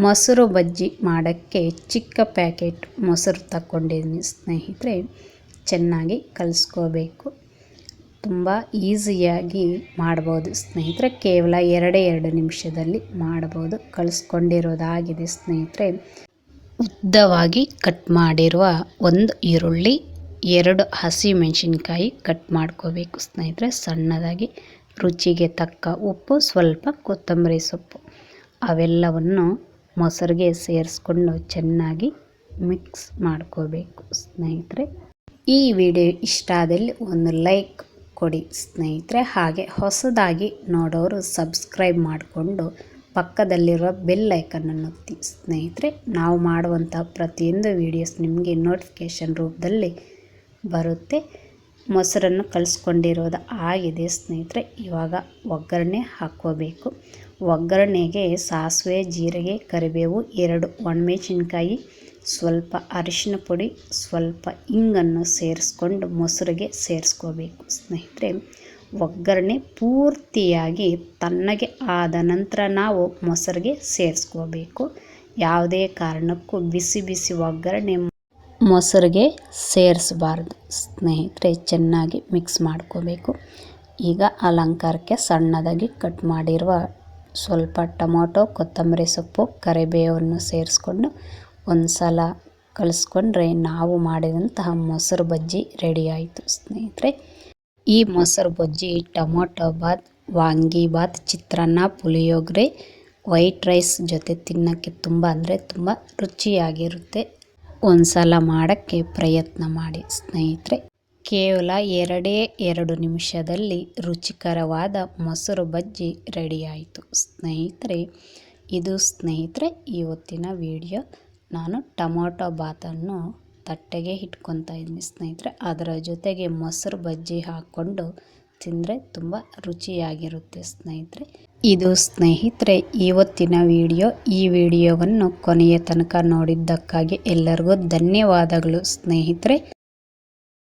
ಮೊಸರು ಬಜ್ಜಿ ಮಾಡೋಕ್ಕೆ ಚಿಕ್ಕ ಪ್ಯಾಕೆಟ್ ಮೊಸರು ತಗೊಂಡಿದ್ದೀನಿ ಸ್ನೇಹಿತರೆ. ಚೆನ್ನಾಗಿ ಕಲಿಸ್ಕೋಬೇಕು. ತುಂಬ ಈಸಿಯಾಗಿ ಮಾಡ್ಬೋದು ಸ್ನೇಹಿತರೆ. ಕೇವಲ 2 ನಿಮಿಷದಲ್ಲಿ ಮಾಡ್ಬೋದು. ಕಲಿಸ್ಕೊಂಡಿರೋದಾಗಿದೆ ಸ್ನೇಹಿತರೆ. ಉದ್ದವಾಗಿ ಕಟ್ ಮಾಡಿರುವ 1 ಈರುಳ್ಳಿ, 2 ಹಸಿಮೆಣಸಿನ್ಕಾಯಿ ಕಟ್ ಮಾಡ್ಕೋಬೇಕು ಸ್ನೇಹಿತರೆ ಸಣ್ಣದಾಗಿ. ರುಚಿಗೆ ತಕ್ಕ ಉಪ್ಪು, ಸ್ವಲ್ಪ ಕೊತ್ತಂಬರಿ ಸೊಪ್ಪು ಅವೆಲ್ಲವನ್ನು ಮೊಸರಿಗೆ ಸೇರಿಸ್ಕೊಂಡು ಚೆನ್ನಾಗಿ ಮಿಕ್ಸ್ ಮಾಡ್ಕೋಬೇಕು ಸ್ನೇಹಿತರೆ. ಈ ವಿಡಿಯೋ ಇಷ್ಟ ಆದಲ್ಲಿ ಒಂದು ಲೈಕ್ ಕೊಡಿ ಸ್ನೇಹಿತರೆ. ಹಾಗೆ ಹೊಸದಾಗಿ ನೋಡೋರು ಸಬ್ಸ್ಕ್ರೈಬ್ ಮಾಡಿಕೊಂಡು ಪಕ್ಕದಲ್ಲಿರುವ ಬೆಲ್ ಐಕನನ್ನು ಒತ್ತಿ ಸ್ನೇಹಿತರೆ. ನಾವು ಮಾಡುವಂಥ ಪ್ರತಿಯೊಂದು ವೀಡಿಯೋಸ್ ನಿಮಗೆ ನೋಟಿಫಿಕೇಷನ್ ರೂಪದಲ್ಲಿ ಬರುತ್ತೆ. ಮೊಸರನ್ನು ಕಲಿಸ್ಕೊಂಡಿರೋದು ಆಗಿದೆ ಸ್ನೇಹಿತರೆ. ಇವಾಗ ಒಗ್ಗರಣೆ ಹಾಕ್ಕೋಬೇಕು. ಒಗ್ಗರಣೆಗೆ ಸಾಸಿವೆ, ಜೀರಿಗೆ, ಕರಿಬೇವು, 2 ಒಣಮೆಣಸಿನ್ಕಾಯಿ, ಸ್ವಲ್ಪ ಅರಿಶಿನ ಪುಡಿ, ಸ್ವಲ್ಪ ಹಿಂಗನ್ನು ಸೇರಿಸ್ಕೊಂಡು ಮೊಸರಿಗೆ ಸೇರಿಸ್ಕೋಬೇಕು ಸ್ನೇಹಿತರೆ. ಒಗ್ಗರಣೆ ಪೂರ್ತಿಯಾಗಿ ತಣ್ಣಗೆ ಆದ ನಂತರ ನಾವು ಮೊಸರಿಗೆ ಸೇರಿಸ್ಕೋಬೇಕು. ಯಾವುದೇ ಕಾರಣಕ್ಕೂ ಬಿಸಿ ಬಿಸಿ ಒಗ್ಗರಣೆ ಮೊಸರಿಗೆ ಸೇರಿಸಬಾರ್ದು ಸ್ನೇಹಿತರೆ. ಚೆನ್ನಾಗಿ ಮಿಕ್ಸ್ ಮಾಡ್ಕೋಬೇಕು. ಈಗ ಅಲಂಕಾರಕ್ಕೆ ಸಣ್ಣದಾಗಿ ಕಟ್ ಮಾಡಿರುವ ಸ್ವಲ್ಪ ಟೊಮೊಟೊ, ಕೊತ್ತಂಬರಿ ಸೊಪ್ಪು, ಕರಿಬೇವನ್ನು ಸೇರಿಸ್ಕೊಂಡು ಒಂದು ಸಲ ಕಲಿಸ್ಕೊಂಡ್ರೆ ನಾವು ಮಾಡಿದಂತಹ ಮೊಸರು ಬಜ್ಜಿ ರೆಡಿ ಆಯಿತು ಸ್ನೇಹಿತರೆ. ಈ ಮೊಸರು ಬಜ್ಜಿ ಟೊಮೊಟೊ ಬಾತ್, ವಾಂಗಿಬಾತ್, ಚಿತ್ರಾನ್ನ, ಪುಳಿಯೋಗರೆ, ವೈಟ್ ರೈಸ್ ಜೊತೆ ತಿನ್ನೋಕ್ಕೆ ತುಂಬ ಅಂದರೆ ತುಂಬ ರುಚಿಯಾಗಿರುತ್ತೆ. ಒಂದು ಸಲ ಮಾಡೋಕ್ಕೆ ಪ್ರಯತ್ನ ಮಾಡಿ ಸ್ನೇಹಿತರೆ. ಕೇವಲ 2 ನಿಮಿಷದಲ್ಲಿ ರುಚಿಕರವಾದ ಮೊಸರು ಬಜ್ಜಿ ರೆಡಿ ಆಯಿತು ಸ್ನೇಹಿತರೆ. ಇದು ಸ್ನೇಹಿತರೆ ಇವತ್ತಿನ ವಿಡಿಯೋ. ನಾನು ಟೊಮೊಟೊ ಬಾತನ್ನು ತಟ್ಟೆಗೆ ಇಟ್ಕೊತಾ ಇದ್ದೀನಿ ಸ್ನೇಹಿತರೆ. ಅದರ ಜೊತೆಗೆ ಮೊಸರು ಬಜ್ಜಿ ಹಾಕ್ಕೊಂಡು ತಿಂದರೆ ತುಂಬ ರುಚಿಯಾಗಿರುತ್ತೆ ಸ್ನೇಹಿತರೆ. ಇದು ಸ್ನೇಹಿತರೆ ಇವತ್ತಿನ ವಿಡಿಯೋ. ಈ ವಿಡಿಯೋವನ್ನು ಕೊನೆಯ ತನಕ ನೋಡಿದ್ದಕ್ಕಾಗಿ ಎಲ್ಲರಿಗೂ ಧನ್ಯವಾದಗಳು ಸ್ನೇಹಿತರೆ.